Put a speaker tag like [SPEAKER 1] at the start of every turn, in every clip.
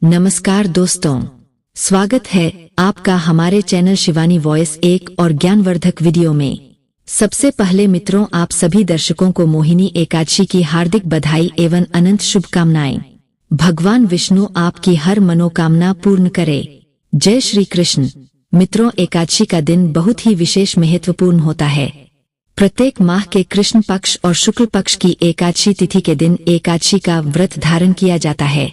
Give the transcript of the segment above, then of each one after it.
[SPEAKER 1] नमस्कार दोस्तों, स्वागत है आपका हमारे चैनल शिवानी वॉइस एक और ज्ञानवर्धक वीडियो में। सबसे पहले मित्रों, आप सभी दर्शकों को मोहिनी एकादशी की हार्दिक बधाई एवं अनंत शुभकामनाएं। भगवान विष्णु आपकी हर मनोकामना पूर्ण करे। जय श्री कृष्ण। मित्रों, एकादशी का दिन बहुत ही विशेष महत्वपूर्ण होता है। प्रत्येक माह के कृष्ण पक्ष और शुक्ल पक्ष की एकादशी तिथि के दिन एकादशी का व्रत धारण किया जाता है।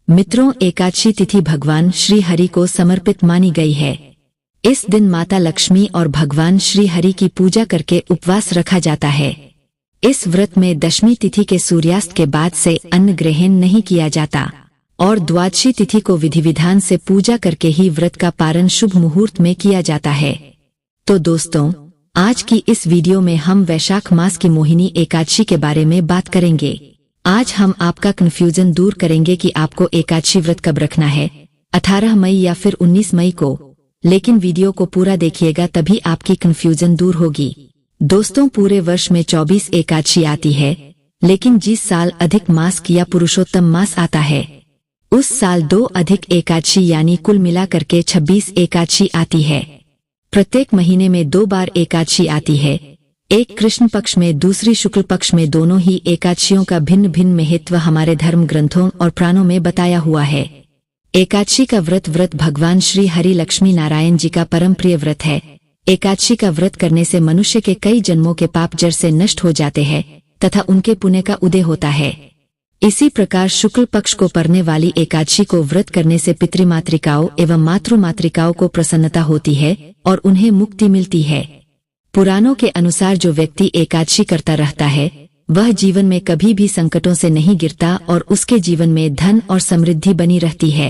[SPEAKER 1] मित्रों, एकादशी तिथि भगवान श्री हरि को समर्पित मानी गई है। इस दिन माता लक्ष्मी और भगवान श्री हरि की पूजा करके उपवास रखा जाता है। इस व्रत में दशमी तिथि के सूर्यास्त के बाद से अन्न ग्रहण नहीं किया जाता और द्वादशी तिथि को विधि विधान से पूजा करके ही व्रत का पारण शुभ मुहूर्त में किया जाता है। तो दोस्तों, आज की इस वीडियो में हम वैशाख मास की मोहिनी एकादशी के बारे में बात करेंगे। आज हम आपका कंफ्यूजन दूर करेंगे कि आपको एकादशी व्रत कब रखना है, 18 मई या फिर 19 मई को। लेकिन वीडियो को पूरा देखिएगा, तभी आपकी कंफ्यूजन दूर होगी। दोस्तों, पूरे वर्ष में 24 एकादशी आती है, लेकिन जिस साल अधिक मास या पुरुषोत्तम मास आता है उस साल 2 अधिक एकादशी यानी कुल मिलाकर के 26 एकादशी आती है। प्रत्येक महीने में 2 बार एकादशी आती है, एक कृष्ण पक्ष में, दूसरी शुक्ल पक्ष में। दोनों ही एकादशियों का भिन्न भिन्न महत्व हमारे धर्म ग्रंथों और पुराणों में बताया हुआ है। एकादशी का व्रत भगवान श्री हरि लक्ष्मी नारायण जी का परम प्रिय व्रत है। एकादशी का व्रत करने से मनुष्य के कई जन्मों के पाप जड़ से नष्ट हो जाते हैं तथा उनके पुण्य का उदय होता है। इसी प्रकार शुक्ल पक्ष को पड़ने वाली एकादशी को व्रत करने से पितृमातृकाओं एवं मातृमातृकाओं को प्रसन्नता होती है और उन्हें मुक्ति मिलती है। पुराणों के अनुसार जो व्यक्ति एकादशी करता रहता है वह जीवन में कभी भी संकटों से नहीं गिरता और उसके जीवन में धन और समृद्धि बनी रहती है।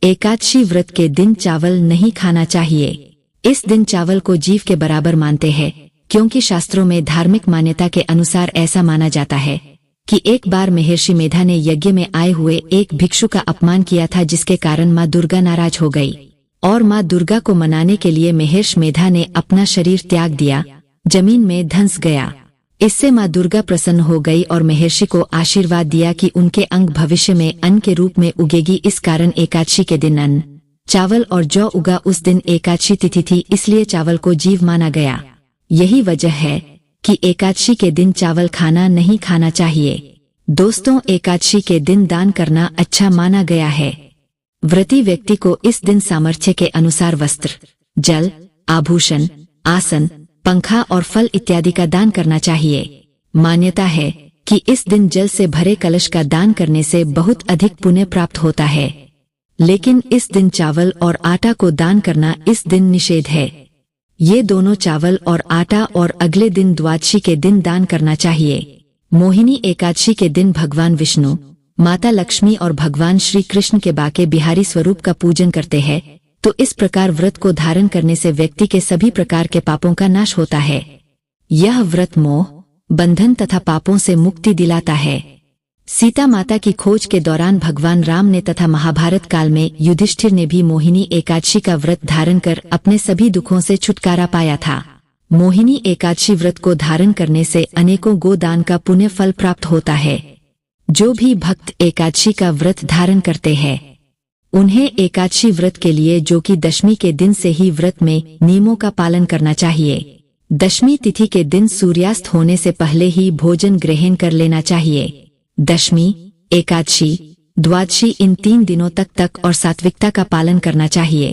[SPEAKER 1] एकादशी व्रत के दिन चावल नहीं खाना चाहिए। इस दिन चावल को जीव के बराबर मानते हैं, क्योंकि शास्त्रों में धार्मिक मान्यता के अनुसार ऐसा माना जाता है कि एक बार महर्षि मेधा ने यज्ञ में आए हुए एक भिक्षु का अपमान किया था, जिसके कारण माँ दुर्गा नाराज हो गई और माँ दुर्गा को मनाने के लिए महर्षि मेधा ने अपना शरीर त्याग दिया, जमीन में धंस गया। इससे माँ दुर्गा प्रसन्न हो गई और महर्षि को आशीर्वाद दिया कि उनके अंग भविष्य में अन्न के रूप में उगेगी। इस कारण एकादशी के दिन अन्न, चावल और जौ उगा। उस दिन एकादशी तिथि थी, इसलिए चावल को जीव माना गया। यही वजह है कि एकादशी के दिन चावल खाना नहीं खाना चाहिए। दोस्तों, एकादशी के दिन दान करना अच्छा माना गया है। व्रती व्यक्ति को इस दिन सामर्थ्य के अनुसार वस्त्र, जल, आभूषण, आसन, पंखा और फल इत्यादि का दान करना चाहिए। मान्यता है कि इस दिन जल से भरे कलश का दान करने से बहुत अधिक पुण्य प्राप्त होता है। लेकिन इस दिन चावल और आटा को दान करना इस दिन निषेध है। ये दोनों चावल और आटा और अगले दिन द्वादशी के दिन दान करना चाहिए। मोहिनी एकादशी के दिन भगवान विष्णु, माता लक्ष्मी और भगवान श्री कृष्ण के बाके बिहारी स्वरूप का पूजन करते हैं। तो इस प्रकार व्रत को धारण करने से व्यक्ति के सभी प्रकार के पापों का नाश होता है। यह व्रत मोह, बंधन तथा पापों से मुक्ति दिलाता है। सीता माता की खोज के दौरान भगवान राम ने तथा महाभारत काल में युधिष्ठिर ने भी मोहिनी एकादशी का व्रत धारण कर अपने सभी दुखों से छुटकारा पाया था। मोहिनी एकादशी व्रत को धारण करने से अनेकों गोदान का पुण्य फल प्राप्त होता है। जो भी भक्त एकादशी का व्रत धारण करते हैं उन्हें एकादशी व्रत के लिए, जो कि दशमी के दिन से ही व्रत में नियमों का पालन करना चाहिए। दशमी तिथि के दिन सूर्यास्त होने से पहले ही भोजन ग्रहण कर लेना चाहिए। दशमी, एकादशी, द्वादशी इन 3 दिनों तक और सात्विकता का पालन करना चाहिए।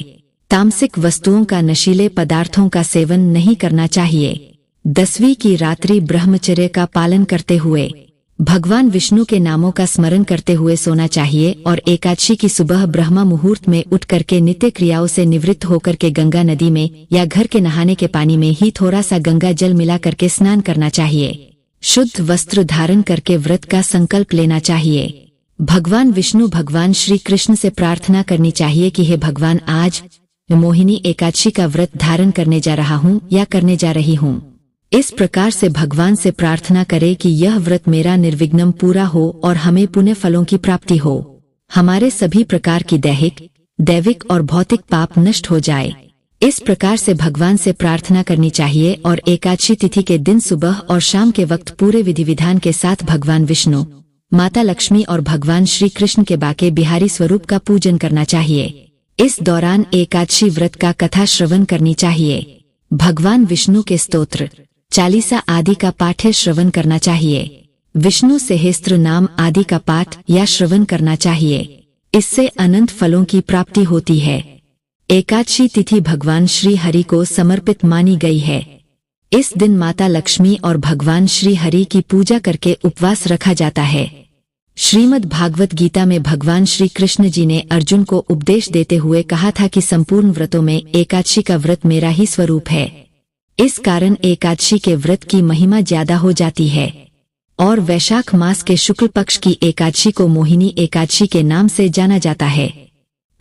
[SPEAKER 1] तामसिक वस्तुओं का, नशीले पदार्थों का सेवन नहीं करना चाहिए। 10वीं की रात्रि ब्रह्मचर्य का पालन करते हुए भगवान विष्णु के नामों का स्मरण करते हुए सोना चाहिए और एकादशी की सुबह ब्रह्म मुहूर्त में उठ करके नित्य क्रियाओं से निवृत्त होकर के गंगा नदी में या घर के नहाने के पानी में ही थोड़ा सा गंगा जल मिला करके स्नान करना चाहिए। शुद्ध वस्त्र धारण करके व्रत का संकल्प लेना चाहिए। भगवान विष्णु, भगवान श्री कृष्ण से प्रार्थना करनी चाहिए कि हे भगवान, आज मैं मोहिनी एकादशी का व्रत धारण करने जा रहा हूँ या करने जा रही हूँ। इस प्रकार से भगवान से प्रार्थना करें कि यह व्रत मेरा निर्विघ्नं पूरा हो और हमें पुण्य फलों की प्राप्ति हो। हमारे सभी प्रकार की दैहिक, दैविक और भौतिक पाप नष्ट हो जाए। इस प्रकार से भगवान से प्रार्थना करनी चाहिए और एकादशी तिथि के दिन सुबह और शाम के वक्त पूरे विधि विधान के साथ भगवान विष्णु, माता लक्ष्मी और भगवान श्री कृष्ण के बाके बिहारी स्वरूप का पूजन करना चाहिए। इस दौरान एकादशी व्रत का कथा श्रवण करनी चाहिए। भगवान विष्णु के स्तोत्र, चालीसा आदि का पाठ श्रवण करना चाहिए। विष्णु सहस्त्र नाम आदि का पाठ या श्रवण करना चाहिए। इससे अनंत फलों की प्राप्ति होती है। एकादशी तिथि भगवान श्री हरि को समर्पित मानी गई है। इस दिन माता लक्ष्मी और भगवान श्री हरि की पूजा करके उपवास रखा जाता है। श्रीमद् भागवत गीता में भगवान श्री कृष्ण जी ने अर्जुन को उपदेश देते हुए कहा था कि संपूर्ण व्रतों में एकादशी का व्रत मेरा ही स्वरूप है। इस कारण एकादशी के व्रत की महिमा ज्यादा हो जाती है और वैशाख मास के शुक्ल पक्ष की एकादशी को मोहिनी एकादशी के नाम से जाना जाता है।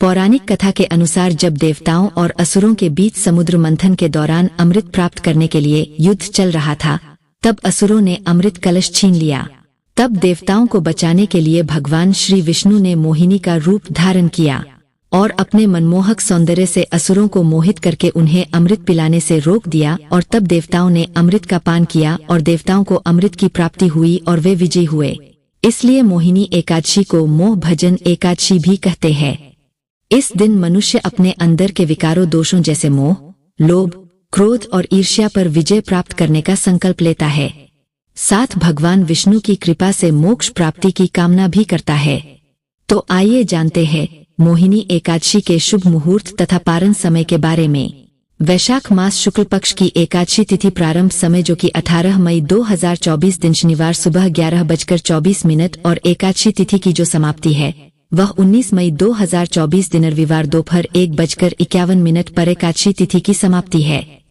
[SPEAKER 1] पौराणिक कथा के अनुसार जब देवताओं और असुरों के बीच समुद्र मंथन के दौरान अमृत प्राप्त करने के लिए युद्ध चल रहा था, तब असुरों ने अमृत कलश छीन लिया। तब देवताओं को बचाने के लिए भगवान श्री विष्णु ने मोहिनी का रूप धारण किया और अपने मनमोहक सौंदर्य से असुरों को मोहित करके उन्हें अमृत पिलाने से रोक दिया और तब देवताओं ने अमृत का पान किया और देवताओं को अमृत की प्राप्ति हुई और वे विजयी हुए। इसलिए मोहिनी एकादशी को मोह भजन एकादशी भी कहते हैं। इस दिन मनुष्य अपने अंदर के विकारों दोषों जैसे मोह, लोभ, क्रोध और ईर्ष्या पर विजय प्राप्त करने का संकल्प लेता है। साथ भगवान विष्णु की कृपा से मोक्ष प्राप्ति की कामना भी करता है। तो आइए जानते हैं मोहिनी एकादशी के शुभ मुहूर्त तथा पारण समय के बारे में। वैशाख मास शुक्ल पक्ष की एकादशी तिथि प्रारंभ समय जो कि 18 मई 2024 दिन शनिवार सुबह 11:24 और एकादशी तिथि की जो समाप्ति है वह 19 मई 2024 दिन रविवार दोपहर 1:51 पर एकादशी तिथि की समाप्ति है।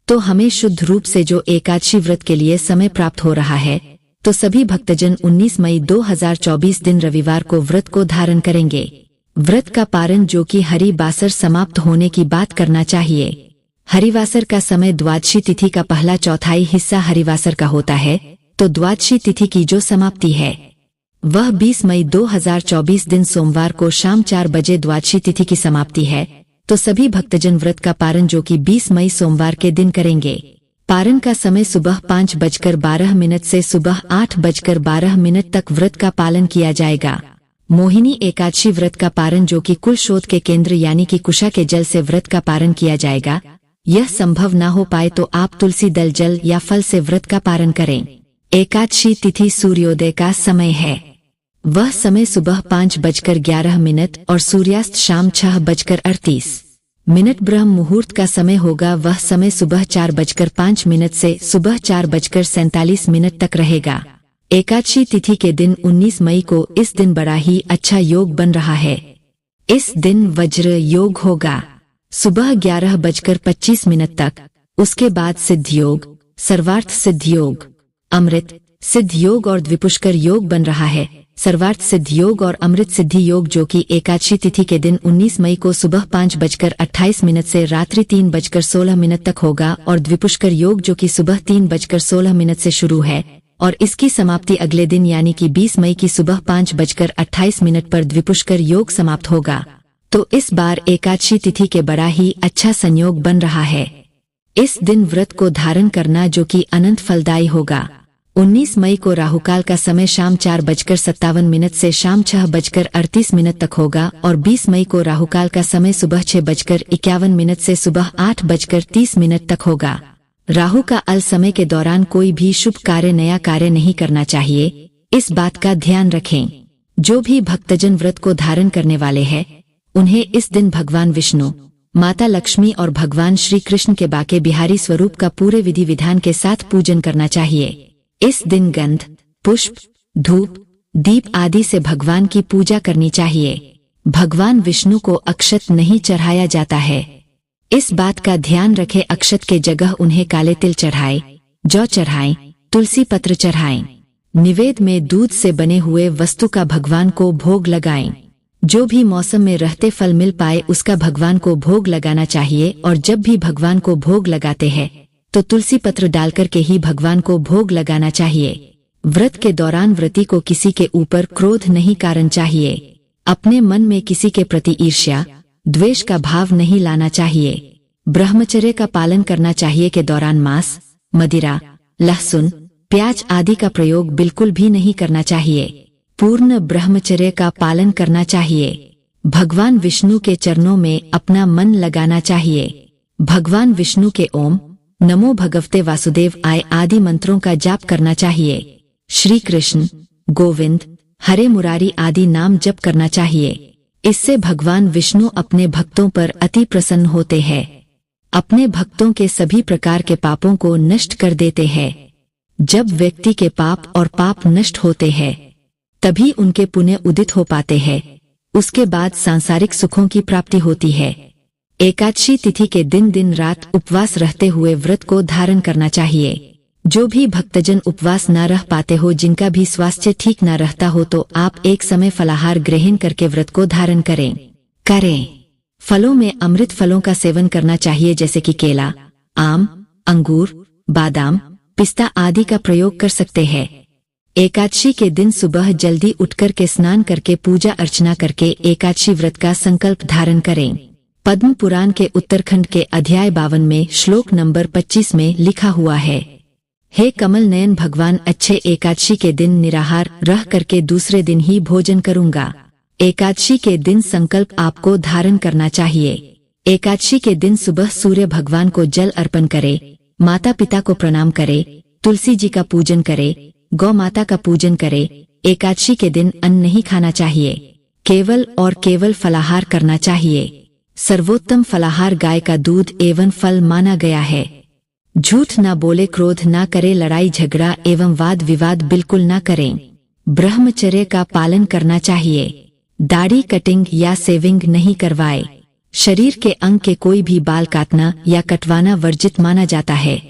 [SPEAKER 1] तो हमें शुद्ध रूप से जो एकादशी व्रत के लिए समय प्राप्त हो रहा है, तो सभी भक्तजन 19 मई 2024 दिन रविवार को व्रत को धारण करेंगे। व्रत का पारण जो कि हरिवासर समाप्त होने की बात करना चाहिए। हरिवासर का समय द्वादशी तिथि का पहला चौथाई हिस्सा हरिवासर का होता है, तो द्वादशी तिथि की जो समाप्ति है वह 20 मई 2024 दिन सोमवार को शाम 4 बजे द्वादशी तिथि की समाप्ति है। तो सभी भक्तजन व्रत का पारण जो कि 20 मई सोमवार के दिन करेंगे। पारण का समय सुबह 5:12 से सुबह 8:12 तक व्रत का पालन किया जाएगा। मोहिनी एकादशी व्रत का पारण जो कि कुल शोध के केंद्र यानी कि कुशा के जल से व्रत का पारण किया जाएगा। यह संभव न हो पाए तो आप तुलसी दल जल या फल से व्रत का पारण करें। एकादशी तिथि सूर्योदय का समय है। वह समय सुबह 5:11 और सूर्यास्त शाम 6:38। ब्रह्म मुहूर्त का समय होगा। वह समय सुबह 4:05 से सुबह 4:47 तक रहेगा। एकादशी तिथि के दिन 19 मई को इस दिन बड़ा ही अच्छा योग बन रहा है। इस दिन वज्र योग होगा सुबह 11:25 तक। उसके बाद सिद्ध योग, सर्वार्थ सिद्ध योग, अमृत सिद्ध योग और द्विपुष्कर योग बन रहा है। सर्वार्थ सिद्ध योग और अमृत सिद्धि योग जो कि एकादशी तिथि के दिन 19 मई को सुबह 5:28 से रात्रि 3:16 तक होगा और द्विपुष्कर योग जो कि सुबह 3:16 से शुरू है और इसकी समाप्ति अगले दिन यानी कि 20 मई की सुबह 5:28 पर द्विपुष्कर योग समाप्त होगा। तो इस बार एकादशी तिथि के बड़ा ही अच्छा संयोग बन रहा है। इस दिन व्रत को धारण करना जो कि अनंत फलदायी होगा। 19 मई को राहुकाल का समय शाम 4:57 से शाम 6:38 तक होगा और 20 मई को राहुकाल का समय सुबह 6:51 से सुबह 8:30 तक होगा। राहु का अल समय के दौरान कोई भी शुभ कार्य नया कार्य नहीं करना चाहिए। इस बात का ध्यान रखें। जो भी भक्तजन व्रत को धारण करने वाले हैं उन्हें इस दिन भगवान विष्णु, माता लक्ष्मी और भगवान श्री कृष्ण के बाके बिहारी स्वरूप का पूरे विधि विधान के साथ पूजन करना चाहिए। इस दिन गंध, पुष्प, धूप, दीप आदि से भगवान की पूजा करनी चाहिए। भगवान विष्णु को अक्षत नहीं चढ़ाया जाता है। इस बात का ध्यान रखें। अक्षत के जगह उन्हें काले तिल चढ़ाएं, जौ चढ़ाएं, तुलसी पत्र चढ़ाएं। निवेद में दूध से बने हुए वस्तु का भगवान को भोग लगाएं। जो भी मौसम में रहते फल मिल पाए उसका भगवान को भोग लगाना चाहिए और जब भी भगवान को भोग लगाते हैं तो तुलसी पत्र डालकर के ही भगवान को भोग लगाना चाहिए। व्रत के दौरान व्रती को किसी के ऊपर क्रोध नहीं करना चाहिए। अपने मन में किसी के प्रति ईर्ष्या, द्वेष का भाव नहीं लाना चाहिए। ब्रह्मचर्य का पालन करना चाहिए। के दौरान मांस, मदिरा, लहसुन, प्याज आदि का प्रयोग बिल्कुल भी नहीं करना चाहिए। पूर्ण ब्रह्मचर्य का पालन करना चाहिए। भगवान विष्णु के चरणों में अपना मन लगाना चाहिए। भगवान विष्णु के ओम नमो भगवते वासुदेव आय आदि मंत्रों का जाप करना चाहिए। श्री कृष्ण, गोविंद, हरे मुरारी आदि नाम जप करना चाहिए। इससे भगवान विष्णु अपने भक्तों पर अति प्रसन्न होते हैं। अपने भक्तों के सभी प्रकार के पापों को नष्ट कर देते हैं। जब व्यक्ति के पाप और पाप नष्ट होते हैं तभी उनके पुण्य उदित हो पाते हैं। उसके बाद सांसारिक सुखों की प्राप्ति होती है। एकादशी तिथि के दिन दिन रात उपवास रहते हुए व्रत को धारण करना चाहिए। जो भी भक्तजन उपवास न रह पाते हो, जिनका भी स्वास्थ्य ठीक न रहता हो, तो आप एक समय फलाहार ग्रहण करके व्रत को धारण करें। फलों में अमृत फलों का सेवन करना चाहिए, जैसे कि केला, आम, अंगूर, बादाम, पिस्ता आदि का प्रयोग कर सकते हैं। एकादशी के दिन सुबह जल्दी उठकर के स्नान करके पूजा अर्चना करके एकादशी व्रत का संकल्प धारण करें। पद्म पुराण के उत्तरखंड के अध्याय 52 में श्लोक नंबर 25 में लिखा हुआ है, हे कमल नयन भगवान, अच्छे एकादशी के दिन निराहार रह करके दूसरे दिन ही भोजन करूंगा। एकादशी के दिन संकल्प आपको धारण करना चाहिए। एकादशी के दिन सुबह सूर्य भगवान को जल अर्पण करे, माता पिता को प्रणाम करे, तुलसी जी का पूजन करे, गौ माता का पूजन करे। एकादशी के दिन अन्न नहीं खाना चाहिए, केवल और केवल फलाहार करना चाहिए। सर्वोत्तम फलाहार गाय का दूध एवं फल माना गया है। झूठ न बोले, क्रोध न करे, लड़ाई झगड़ा एवं वाद विवाद बिल्कुल न करें। ब्रह्मचर्य का पालन करना चाहिए। दाढ़ी कटिंग या सेविंग नहीं करवाए। शरीर के अंग के कोई भी बाल काटना या कटवाना वर्जित माना जाता है।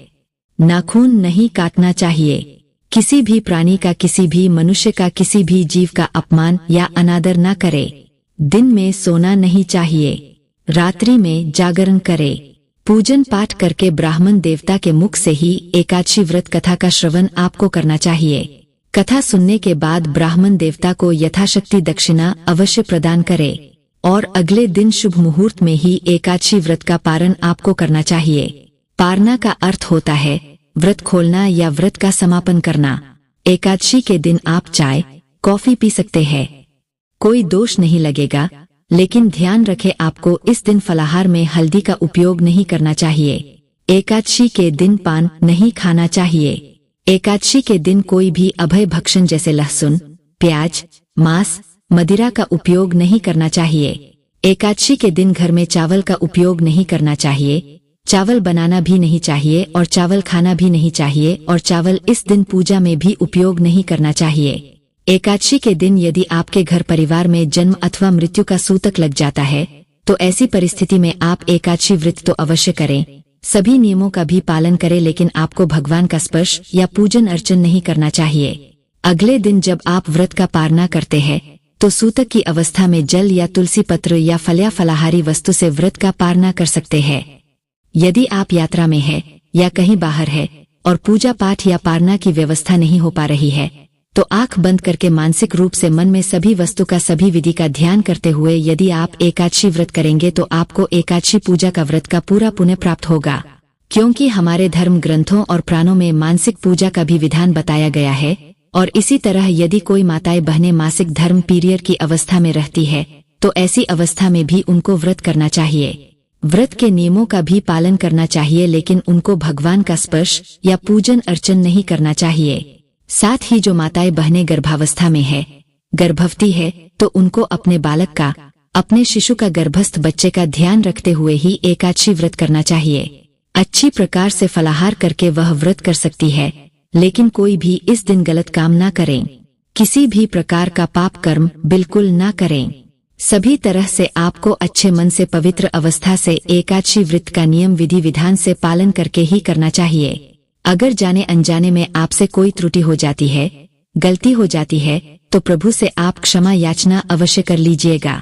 [SPEAKER 1] नाखून नहीं काटना चाहिए। किसी भी प्राणी का, किसी भी मनुष्य का, किसी भी जीव का अपमान या अनादर न करे। दिन में सोना नहीं चाहिए, रात्रि में जागरण करे। पूजन पाठ करके ब्राह्मण देवता के मुख से ही एकादशी व्रत कथा का श्रवण आपको करना चाहिए। कथा सुनने के बाद ब्राह्मण देवता को यथाशक्ति दक्षिणा अवश्य प्रदान करे और अगले दिन शुभ मुहूर्त में ही एकादशी व्रत का पारण आपको करना चाहिए। पारना का अर्थ होता है व्रत खोलना या व्रत का समापन करना। एकादशी के दिन आप चाय, कॉफी पी सकते हैं, कोई दोष नहीं लगेगा, लेकिन ध्यान रखें आपको इस दिन फलाहार में हल्दी का उपयोग नहीं करना चाहिए। एकादशी के दिन पान नहीं खाना चाहिए। एकादशी के दिन कोई भी अभय भक्षण जैसे लहसुन, प्याज, मांस, मदिरा का उपयोग नहीं करना चाहिए। एकादशी के दिन घर में चावल का उपयोग नहीं करना चाहिए। चावल बनाना भी नहीं चाहिए और चावल खाना भी नहीं चाहिए और चावल इस दिन पूजा में भी उपयोग नहीं करना चाहिए। एकादशी के दिन यदि आपके घर परिवार में जन्म अथवा मृत्यु का सूतक लग जाता है तो ऐसी परिस्थिति में आप एकादशी व्रत तो अवश्य करें, सभी नियमों का भी पालन करें, लेकिन आपको भगवान का स्पर्श या पूजन अर्चन नहीं करना चाहिए। अगले दिन जब आप व्रत का पारना करते हैं तो सूतक की अवस्था में जल या तुलसी पत्र या फल या फलाहारी वस्तु से व्रत का पारना कर सकते हैं। यदि आप यात्रा में है या कहीं बाहर है और पूजा पाठ या पारना की व्यवस्था नहीं हो पा रही है तो आंख बंद करके मानसिक रूप से मन में सभी वस्तु का, सभी विधि का ध्यान करते हुए यदि आप एकादशी व्रत करेंगे तो आपको एकादशी पूजा का व्रत का पूरा पुण्य प्राप्त होगा। क्योंकि हमारे धर्म ग्रंथों और पुराणों में मानसिक पूजा का भी विधान बताया गया है। और इसी तरह यदि कोई माताएं बहनें मासिक धर्म पीरियड की अवस्था में रहती है तो ऐसी अवस्था में भी उनको व्रत करना चाहिए। व्रत के नियमों का भी पालन करना चाहिए, लेकिन उनको भगवान का स्पर्श या पूजन अर्चन नहीं करना चाहिए। साथ ही जो माताएं बहनें गर्भावस्था में है, गर्भवती है, तो उनको अपने बालक का, अपने शिशु का, गर्भस्थ बच्चे का ध्यान रखते हुए ही एकादशी व्रत करना चाहिए। अच्छी प्रकार से फलाहार करके वह व्रत कर सकती है, लेकिन कोई भी इस दिन गलत काम ना करें। किसी भी प्रकार का पाप कर्म बिल्कुल ना करें। सभी तरह से आपको अच्छे मन से पवित्र अवस्था से एकादशी व्रत का नियम विधि विधान से पालन करके ही करना चाहिए। अगर जाने अनजाने में आपसे कोई त्रुटि हो जाती है, गलती हो जाती है, तो प्रभु से आप क्षमा याचना अवश्य कर लीजिएगा।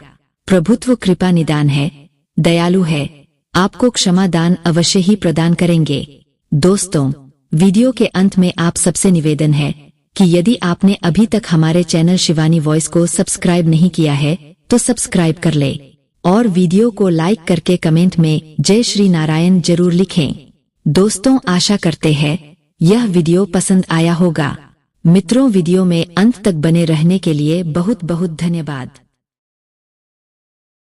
[SPEAKER 1] प्रभुत्व कृपा निदान है, दयालु है, आपको क्षमा दान अवश्य ही प्रदान करेंगे। दोस्तों, वीडियो के अंत में आप सबसे निवेदन है कि यदि आपने अभी तक हमारे चैनल शिवानी वॉइस को सब्सक्राइब नहीं किया है तो सब्सक्राइब कर ले और वीडियो को लाइक करके कमेंट में जय श्री नारायण जरूर लिखें। दोस्तों, आशा करते हैं यह वीडियो पसंद आया होगा। मित्रों, वीडियो में अंत तक बने रहने के लिए बहुत बहुत धन्यवाद।